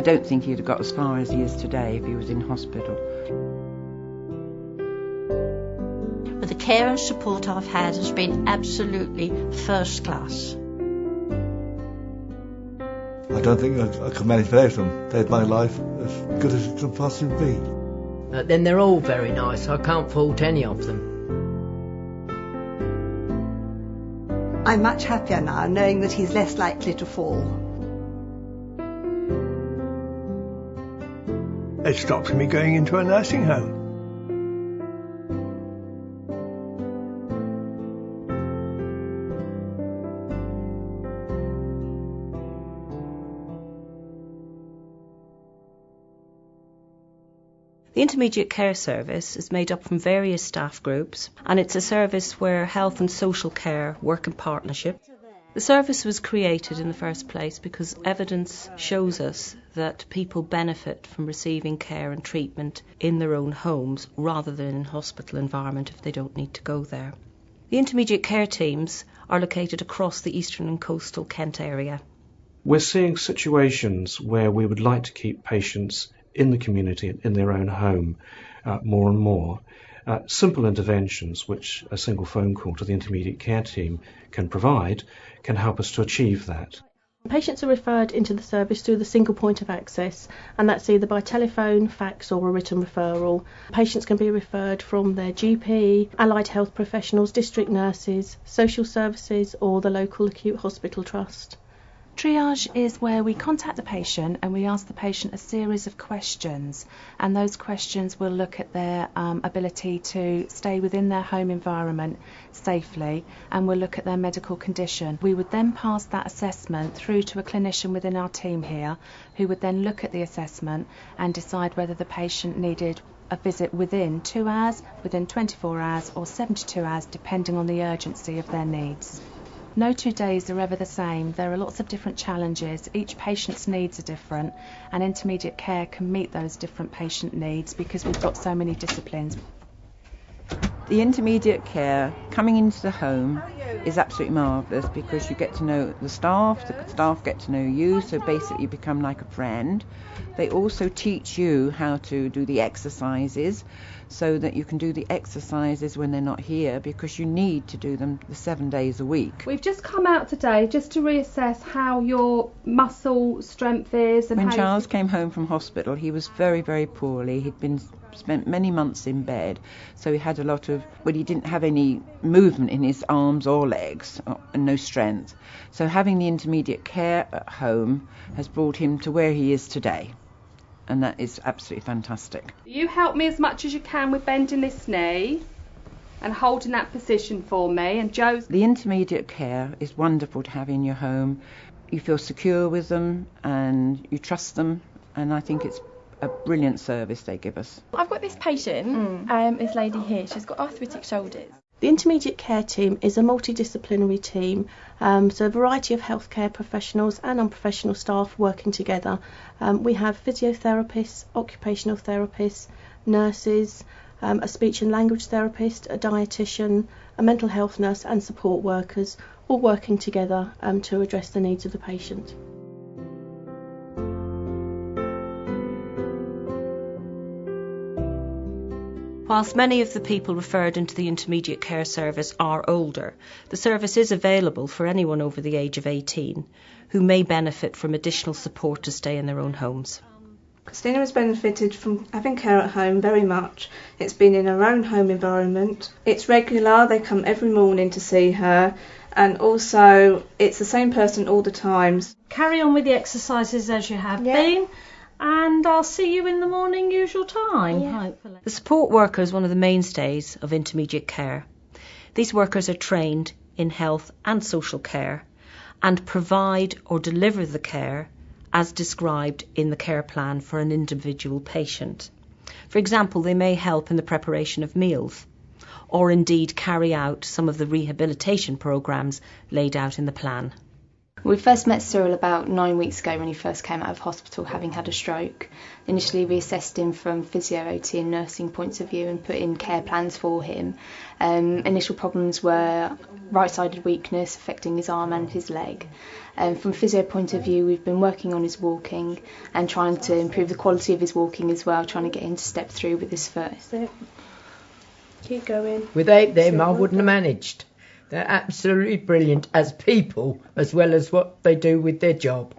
don't think he'd have got as far as he is today if he was in hospital. But the care and support I've had has been absolutely first class. I don't think I could manage without them. They had my life as good as it could possibly be. Then they're all very nice. I can't fault any of them. I'm much happier now knowing that he's less likely to fall. It stops me going into a nursing home. The Intermediate Care Service is made up from various staff groups, and it's a service where health and social care work in partnership. The service was created in the first place because evidence shows us that people benefit from receiving care and treatment in their own homes rather than in hospital environment if they don't need to go there. The intermediate care teams are located across the eastern and coastal Kent area. We're seeing situations where we would like to keep patients in the community, in their own home, more and more. Simple interventions, which a single phone call to the intermediate care team can provide, can help us to achieve that. Patients are referred into the service through the single point of access, and that's either by telephone, fax or a written referral. Patients can be referred from their GP, allied health professionals, district nurses, social services or the local acute hospital trust. Triage is where we contact the patient and we ask the patient a series of questions, and those questions will look at their ability to stay within their home environment safely, and we'll look at their medical condition. We would then pass that assessment through to a clinician within our team here, who would then look at the assessment and decide whether the patient needed a visit within 2 hours, within 24 hours or 72 hours, depending on the urgency of their needs. No 2 days are ever the same. There are lots of different challenges. Each patient's needs are different, and intermediate care can meet those different patient needs because we've got so many disciplines. The intermediate care coming into the home is absolutely marvellous because you get to know the staff get to know you, so basically you become like a friend. They also teach you how to do the exercises so that you can do the exercises when they're not here, because you need to do them the 7 days a week. We've just come out today just to reassess how your muscle strength is. And when how Charles came home from hospital, he was very, very poorly. He'd spent many months in bed, so he had a lot of, he didn't have any movement in his arms or legs and no strength. So having the intermediate care at home has brought him to where he is today, and that is absolutely fantastic. You help me as much as you can with bending this knee and holding that position for me, and Joe's... The intermediate care is wonderful to have in your home. You feel secure with them and you trust them, and I think it's a brilliant service they give us. I've got this patient, this lady here, she's got arthritic shoulders. The intermediate care team is a multidisciplinary team, so a variety of healthcare professionals and non-professional staff working together. We have physiotherapists, occupational therapists, nurses, a speech and language therapist, a dietitian, a mental health nurse and support workers, all working together to address the needs of the patient. Whilst many of the people referred into the intermediate care service are older, the service is available for anyone over the age of 18 who may benefit from additional support to stay in their own homes. Christina has benefited from having care at home very much. It's been in her own home environment. It's regular, they come every morning to see her, and also it's the same person all the time. Carry on with the exercises as you have been. And I'll see you in the morning usual time, hopefully. The support worker is one of the mainstays of intermediate care. These workers are trained in health and social care and provide or deliver the care as described in the care plan for an individual patient. For example, they may help in the preparation of meals or indeed carry out some of the rehabilitation programmes laid out in the plan. We first met Cyril about 9 weeks ago when he first came out of hospital having had a stroke. Initially we assessed him from physio, OT and nursing points of view and put in care plans for him. Initial problems were right-sided weakness affecting his arm and his leg. From a physio point of view, we've been working on his walking and trying to improve the quality of his walking as well, trying to get him to step through with his foot. Keep going. Without them, I wouldn't have managed. They're absolutely brilliant as people, as well as what they do with their job.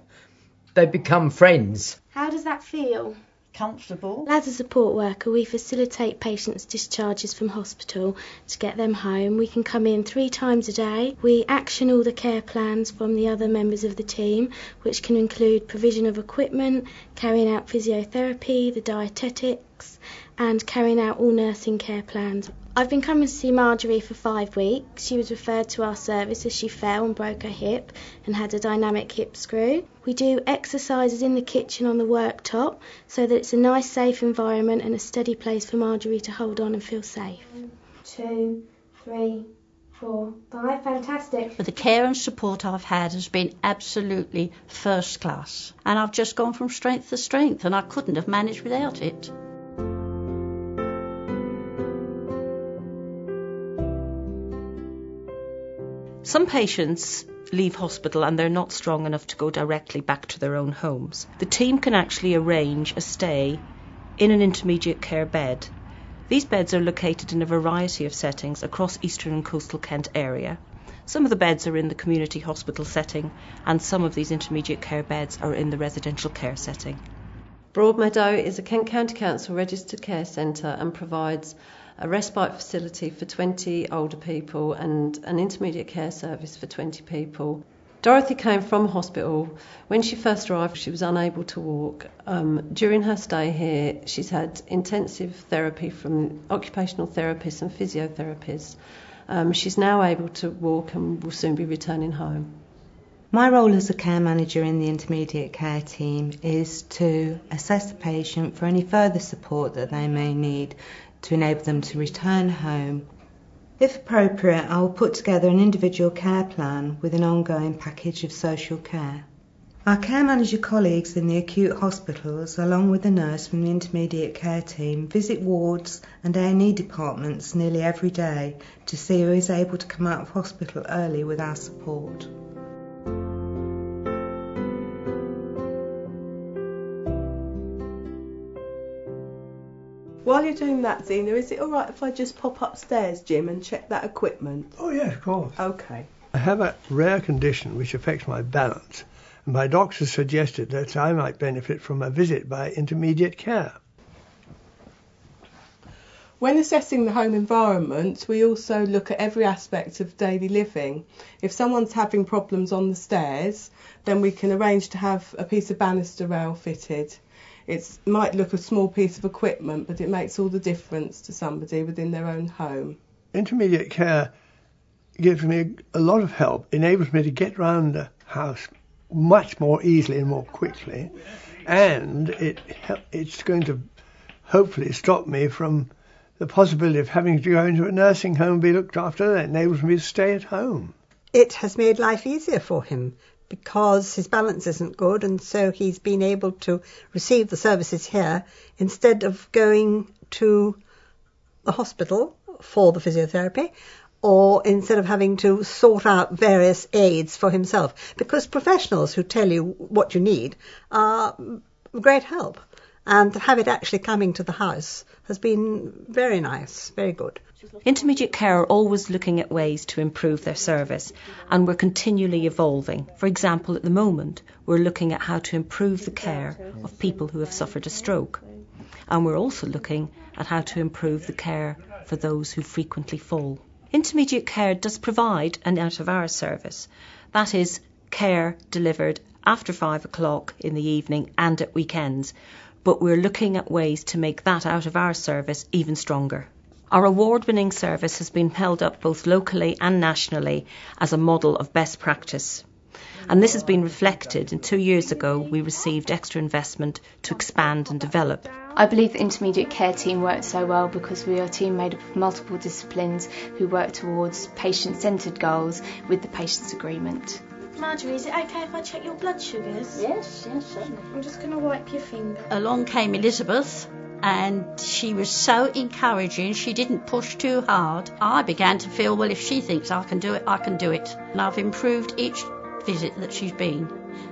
They become friends. How does that feel? Comfortable. As a support worker, we facilitate patients' discharges from hospital to get them home. We can come in 3 times a day. We action all the care plans from the other members of the team, which can include provision of equipment, carrying out physiotherapy, the dietetics, and carrying out all nursing care plans. I've been coming to see Marjorie for 5 weeks. She was referred to our service as she fell and broke her hip and had a dynamic hip screw. We do exercises in the kitchen on the worktop so that it's a nice, safe environment and a steady place for Marjorie to hold on and feel safe. 1, 2, 3, 4, 5. Fantastic. But the care and support I've had has been absolutely first class. And I've just gone from strength to strength, and I couldn't have managed without it. Some patients leave hospital and they're not strong enough to go directly back to their own homes. The team can actually arrange a stay in an intermediate care bed. These beds are located in a variety of settings across Eastern and Coastal Kent area. Some of the beds are in the community hospital setting and some of these intermediate care beds are in the residential care setting. Broadmeadow is a Kent County Council registered care centre and provides a respite facility for 20 older people and an intermediate care service for 20 people. Dorothy came from hospital. When she first arrived, she was unable to walk. During her stay here, she's had intensive therapy from occupational therapists and physiotherapists. She's now able to walk and will soon be returning home. My role as a care manager in the intermediate care team is to assess the patient for any further support that they may need to enable them to return home. If appropriate, I will put together an individual care plan with an ongoing package of social care. Our care manager colleagues in the acute hospitals, along with a nurse from the intermediate care team, visit wards and A&E departments nearly every day to see who is able to come out of hospital early with our support. While you're doing that, Zena, is it all right if I just pop upstairs, Jim, and check that equipment? Oh, yes, of course. OK. I have a rare condition which affects my balance, and my doctor suggested that I might benefit from a visit by intermediate care. When assessing the home environment, we also look at every aspect of daily living. If someone's having problems on the stairs, then we can arrange to have a piece of banister rail fitted. It might look a small piece of equipment, but it makes all the difference to somebody within their own home. Intermediate care gives me a lot of help, enables me to get around the house much more easily and more quickly, and it's going to hopefully stop me from the possibility of having to go into a nursing home and be looked after. That enables me to stay at home. It has made life easier for him, because his balance isn't good, and so he's been able to receive the services here instead of going to the hospital for the physiotherapy, or instead of having to sort out various aids for himself, because professionals who tell you what you need are great help, and to have it actually coming to the house has been very nice, very good. Intermediate care are always looking at ways to improve their service, and we're continually evolving. For example, at the moment, we're looking at how to improve the care of people who have suffered a stroke. And we're also looking at how to improve the care for those who frequently fall. Intermediate care does provide an out-of-hours service. That is, care delivered after 5 o'clock in the evening and at weekends. But we're looking at ways to make that out-of-hours service even stronger. Our award-winning service has been held up both locally and nationally as a model of best practice. And this has been reflected in 2 years ago we received extra investment to expand and develop. I believe the intermediate care team works so well because we are a team made up of multiple disciplines who work towards patient-centred goals with the patient's agreement. Marjorie, is it okay if I check your blood sugars? Yes, certainly. I'm just going to wipe your finger. Along came Elizabeth, and she was so encouraging. She didn't push too hard. I began to feel, well, if she thinks I can do it, I can do it. And I've improved each visit that she's been,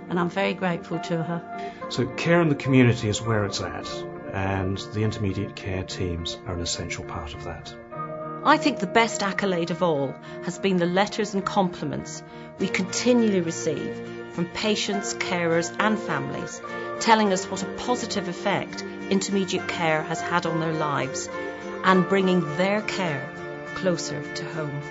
and I'm very grateful to her. So care in the community is where it's at, and the intermediate care teams are an essential part of that. I think the best accolade of all has been the letters and compliments we continually receive from patients, carers and families, telling us what a positive effect intermediate care has had on their lives and bringing their care closer to home.